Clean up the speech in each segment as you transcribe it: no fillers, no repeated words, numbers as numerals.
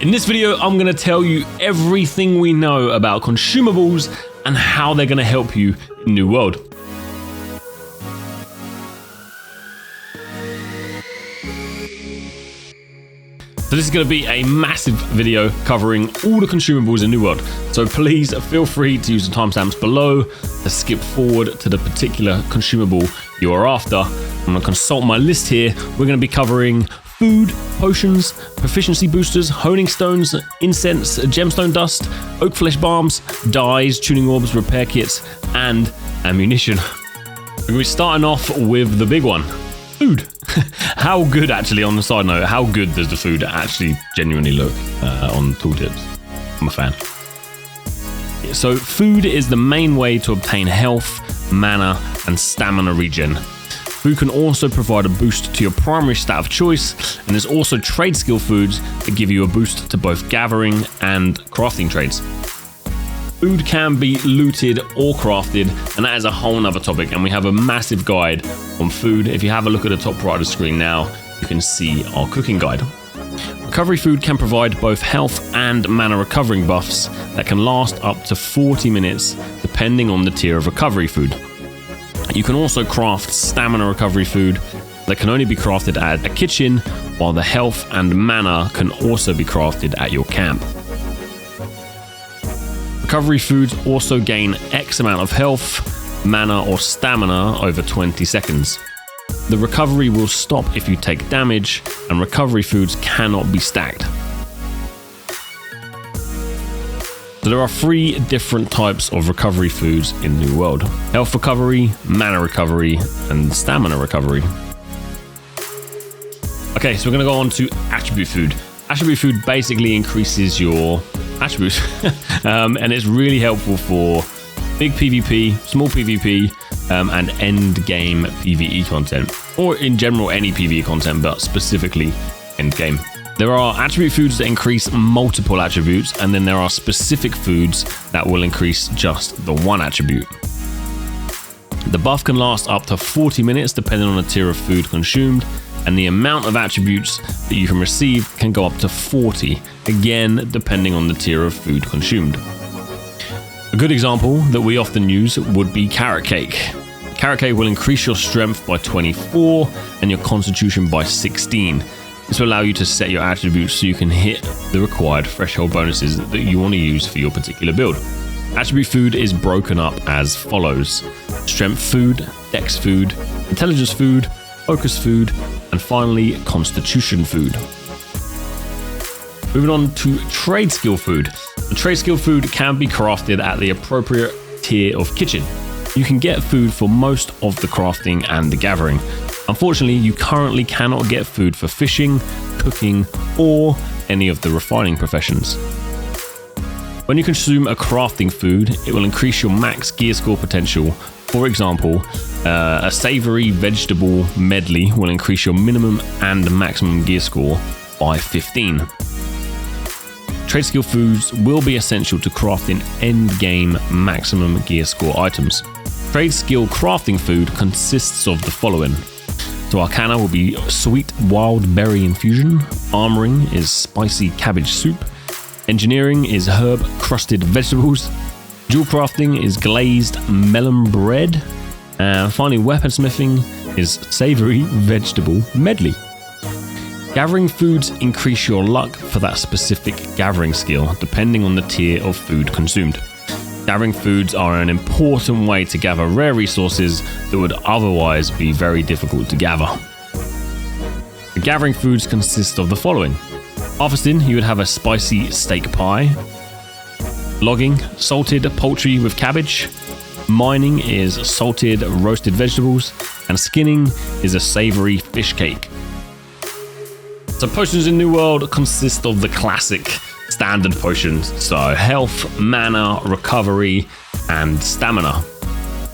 In this video, I'm going to tell you everything we know about consumables and how they're going to help you in New World. So this is going to be a massive video covering all the consumables in New World. So please feel free to use the timestamps below to skip forward to the particular consumable you are after. I'm going to consult my list here. We're going to be covering food, potions, proficiency boosters, honing stones, incense, gemstone dust, oakflesh balms, dyes, tuning orbs, repair kits, and ammunition. We're going to be starting off with the big one, food. How good, actually, on the side note, how good does the food actually genuinely look on tooltips? I'm a fan. So food is the main way to obtain health, mana, and stamina regen. Food can also provide a boost to your primary stat of choice, and there's also trade skill foods that give you a boost to both gathering and crafting trades. Food can be looted or crafted, and that is a whole nother topic, and we have a massive guide on food. If you have a look at the top right of the screen now, you can see our cooking guide. Recovery food can provide both health and mana recovering buffs that can last up to 40 minutes depending on the tier of recovery food. You can also craft stamina recovery food that can only be crafted at a kitchen, while the health and mana can also be crafted at your camp. Recovery foods also gain X amount of health, mana or stamina over 20 seconds. The recovery will stop if you take damage, and recovery foods cannot be stacked. So there are 3 different types of recovery foods in New World: health recovery, mana recovery, and stamina recovery. Okay, so we're going to go on to attribute food. Attribute food basically increases your attributes and it's really helpful for big PvP, small PvP, and end game PvE content, or in general any PvE content, but specifically end game. There are attribute foods that increase multiple attributes, and then there are specific foods that will increase just the one attribute. The buff can last up to 40 minutes depending on the tier of food consumed, and the amount of attributes that you can receive can go up to 40, again depending on the tier of food consumed. A good example that we often use would be carrot cake. Carrot cake will increase your strength by 24 and your constitution by 16. This will allow you to set your attributes so you can hit the required threshold bonuses that you want to use for your particular build. Attribute food is broken up as follows: strength food, dex food, intelligence food, focus food, and finally constitution food. Moving on to trade skill food. The trade skill food can be crafted at the appropriate tier of kitchen. You can get food for most of the crafting and the gathering. Unfortunately, you currently cannot get food for fishing, cooking, or any of the refining professions. When you consume a crafting food, it will increase your max gear score potential. For example, a savory vegetable medley will increase your minimum and maximum gear score by 15. Trade skill foods will be essential to crafting end game maximum gear score items. Trade skill crafting food consists of the following. So Arcana will be sweet wild berry infusion, armoring is spicy cabbage soup, engineering is herb crusted vegetables, jewel crafting is glazed melon bread, and finally weaponsmithing is savory vegetable medley. Gathering foods increase your luck for that specific gathering skill depending on the tier of food consumed. Gathering foods are an important way to gather rare resources that would otherwise be very difficult to gather. The gathering foods consist of the following. Harvesting, you would have a spicy steak pie. Logging, salted poultry with cabbage. Mining is salted roasted vegetables. And skinning is a savory fish cake. So potions in New World consist of the classic standard potions, so health, mana, recovery, and stamina.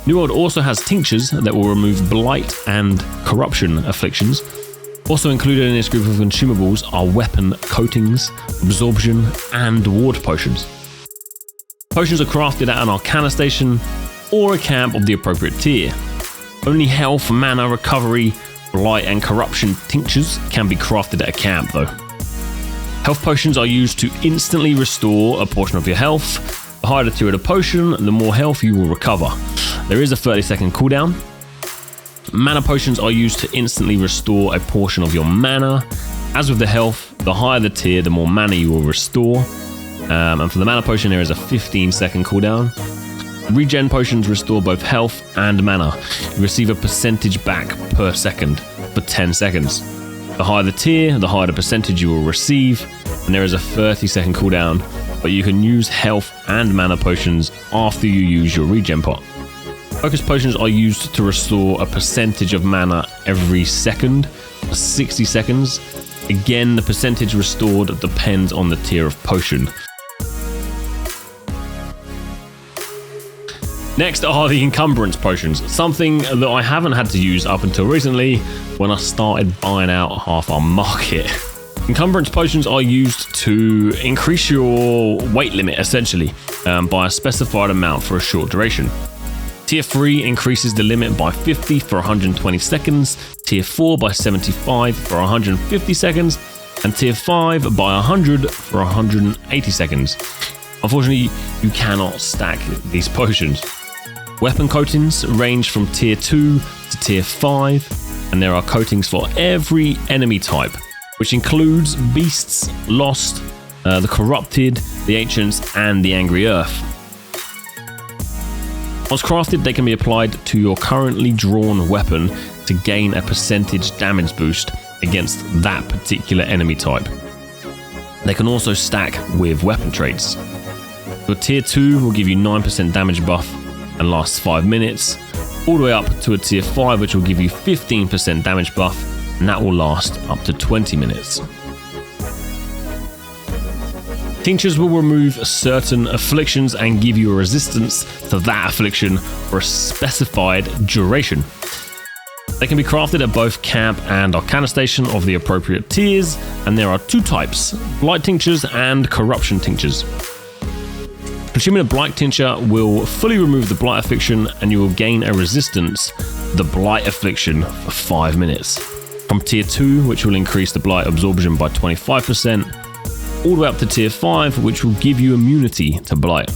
New World also has tinctures that will remove blight and corruption afflictions. Also included in this group of consumables are weapon coatings, absorption, and ward potions. Potions are crafted at an Arcana station or a camp of the appropriate tier. Only health, mana, recovery, blight, and corruption tinctures can be crafted at a camp though. Health potions are used to instantly restore a portion of your health. The higher the tier of the potion, the more health you will recover. There is a 30-second cooldown. Mana potions are used to instantly restore a portion of your mana. As with the health, the higher the tier, the more mana you will restore. And for the mana potion, there is a 15-second cooldown. Regen potions restore both health and mana. You receive a percentage back per second for 10 seconds. The higher the tier, the higher the percentage you will receive, and there is a 30-second cooldown, but you can use health and mana potions after you use your regen pot. Focus potions are used to restore a percentage of mana every second for 60 seconds. Again, the percentage restored depends on the tier of potion. Next are the Encumbrance potions, something that I haven't had to use up until recently when I started buying out half our market. Encumbrance potions are used to increase your weight limit, essentially, by a specified amount for a short duration. Tier 3 increases the limit by 50 for 120 seconds, Tier 4 by 75 for 150 seconds, and Tier 5 by 100 for 180 seconds. Unfortunately, you cannot stack these potions. Weapon coatings range from Tier 2 to Tier 5, and there are coatings for every enemy type, which includes Beasts, Lost, the Corrupted, the Ancients, and the Angry Earth. Once crafted, they can be applied to your currently drawn weapon to gain a percentage damage boost against that particular enemy type. They can also stack with weapon traits. Your Tier 2 will give you 9% damage buff and lasts 5 minutes, all the way up to a Tier 5 which will give you 15% damage buff, and that will last up to 20 minutes. Tinctures will remove certain afflictions and give you a resistance to that affliction for a specified duration. They can be crafted at both camp and arcana station of the appropriate tiers, and there are 2 types, blight tinctures and corruption tinctures. Consuming a blight tincture will fully remove the blight affliction, and you will gain a resistance to the blight affliction for 5 minutes. From Tier 2, which will increase the blight absorption by 25%, all the way up to Tier 5, which will give you immunity to blight.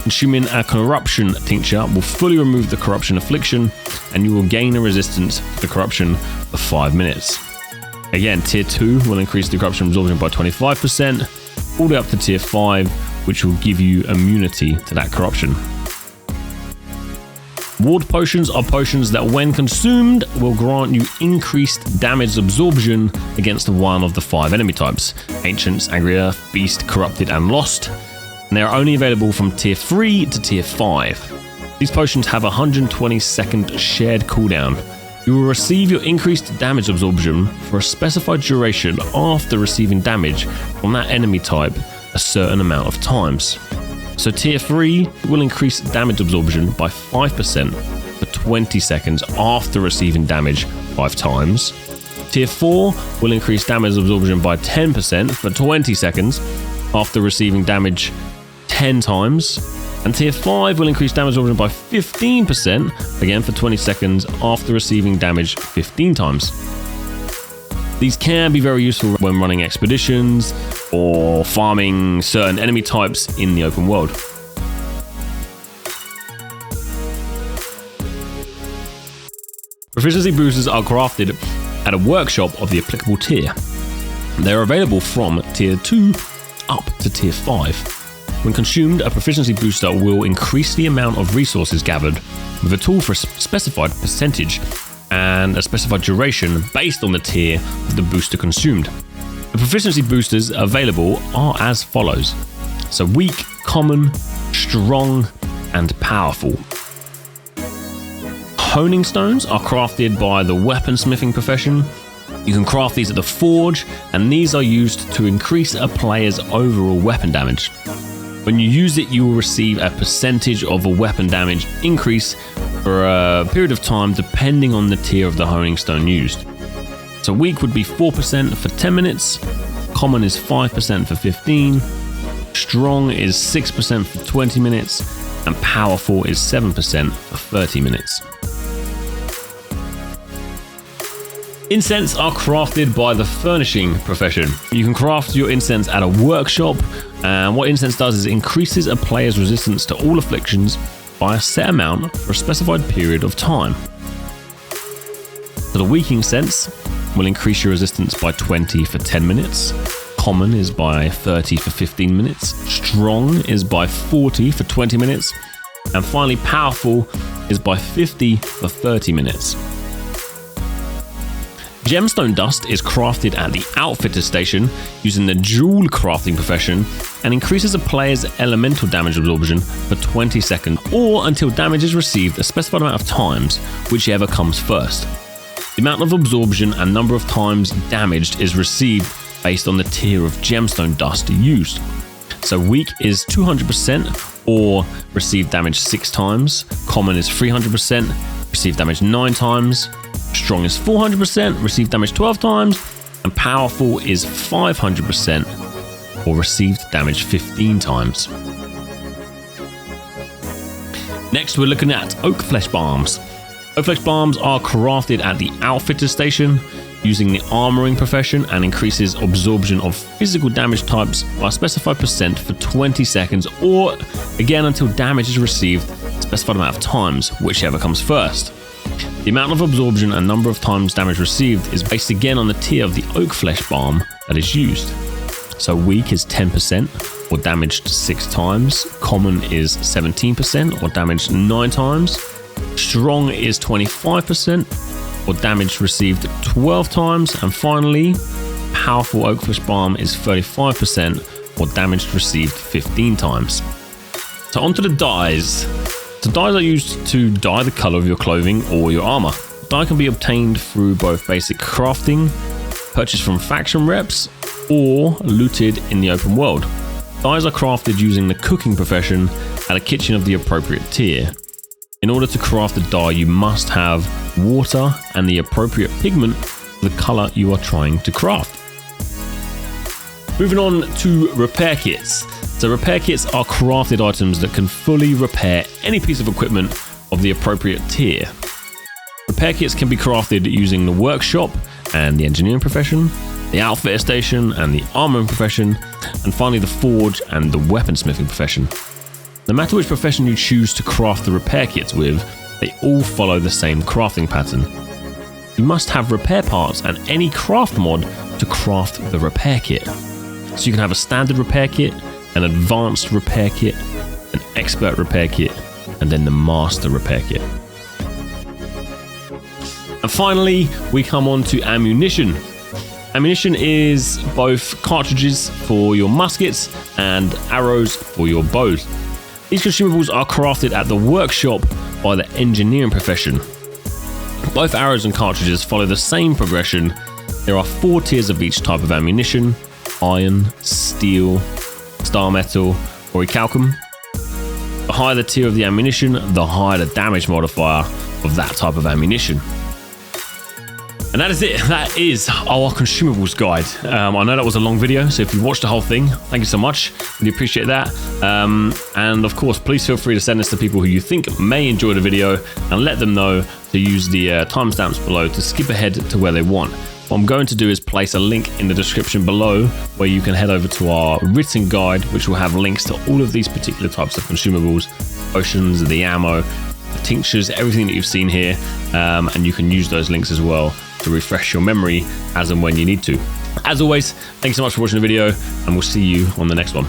Consuming a corruption tincture will fully remove the corruption affliction, and you will gain a resistance to corruption for 5 minutes. Again, Tier 2 will increase the corruption absorption by 25%, all the way up to Tier 5, which will give you immunity to that corruption. Ward potions are potions that, when consumed, will grant you increased damage absorption against one of the 5 enemy types: Ancients, Angry Earth, Beast, Corrupted, and Lost. And they are only available from Tier 3 to Tier 5. These potions have a 120-second shared cooldown. You will receive your increased damage absorption for a specified duration after receiving damage from that enemy type a certain amount of times. So Tier 3 will increase damage absorption by 5% for 20 seconds after receiving damage 5 times. Tier 4 will increase damage absorption by 10% for 20 seconds after receiving damage 10 times. And Tier 5 will increase damage absorption by 15%, again for 20 seconds after receiving damage 15 times. These can be very useful when running expeditions or farming certain enemy types in the open world. Proficiency boosters are crafted at a workshop of the applicable tier. They are available from Tier 2 up to Tier 5. When consumed, a proficiency booster will increase the amount of resources gathered with a tool for a specified percentage and a specified duration based on the tier of the booster consumed. The proficiency boosters available are as follows: so weak, common, strong, and powerful. Honing stones are crafted by the weaponsmithing profession. You can craft these at the forge, and these are used to increase a player's overall weapon damage. When you use it, you will receive a percentage of a weapon damage increase for a period of time depending on the tier of the honing stone used. So weak would be 4% for 10 minutes, common is 5% for 15, strong is 6% for 20 minutes, and powerful is 7% for 30 minutes. Incense are crafted by the furnishing profession. You can craft your incense at a workshop, and what incense does is it increases a player's resistance to all afflictions by a set amount for a specified period of time. So the weak incense will increase your resistance by 20 for 10 minutes. Common is by 30 for 15 minutes. Strong is by 40 for 20 minutes. And finally, powerful is by 50 for 30 minutes. Gemstone Dust is crafted at the Outfitter station using the Jewel crafting profession and increases a player's elemental damage absorption for 20 seconds or until damage is received a specified amount of times, whichever comes first. The amount of absorption and number of times damaged is received based on the tier of Gemstone Dust used. So weak is 200% or receive damage 6 times, common is 300%, receive damage 9 times, strong is 400%, receive damage 12 times, and powerful is 500% or received damage 15 times. Next, we're looking at Oakflesh Balms. Oakflesh Balms are crafted at the Outfitter station using the Armoring profession and increases absorption of physical damage types by a specified percent for 20 seconds or again until damage is received a specified amount of times, whichever comes first. The amount of absorption and number of times damage received is based again on the tier of the Oakflesh Balm that is used. So weak is 10% or damaged 6 times, common is 17% or damaged 9 times, strong is 25% or damage received 12 times, and finally, powerful Oakflesh Balm is 35% or damage received 15 times. So onto the dyes. So dyes are used to dye the color of your clothing or your armor. Dye can be obtained through both basic crafting, purchased from faction reps, or looted in the open world. Dyes are crafted using the cooking profession at a kitchen of the appropriate tier. In order to craft a dye, you must have water and the appropriate pigment for the color you are trying to craft. Moving on to repair kits. So repair kits are crafted items that can fully repair any piece of equipment of the appropriate tier. Repair kits can be crafted using the workshop and the engineering profession, the outfitter station and the armoring profession, and finally the forge and the weaponsmithing profession. No matter which profession you choose to craft the repair kits with, they all follow the same crafting pattern. You must have repair parts and any craft mod to craft the repair kit. So you can have a standard repair kit, an advanced repair kit, an expert repair kit, and then the master repair kit. And finally, we come on to ammunition. Ammunition is both cartridges for your muskets and arrows for your bows. These consumables are crafted at the workshop by the engineering profession. Both arrows and cartridges follow the same progression. There are 4 tiers of each type of ammunition: iron, steel, star metal, or recalcum. The higher the tier of the ammunition, the higher the damage modifier of that type of ammunition. And that is it. That is our consumables guide. I know that was a long video, so if you watched the whole thing, thank you so much. Really appreciate that. And of course, please feel free to send this to people who you think may enjoy the video and let them know to use the timestamps below to skip ahead to where they want. What I'm going to do is place a link in the description below where you can head over to our written guide, which will have links to all of these particular types of consumables, potions, the ammo, the tinctures, everything that you've seen here. And you can use those links as well to refresh your memory as and when you need to. As always, thanks so much for watching the video, and we'll see you on the next one.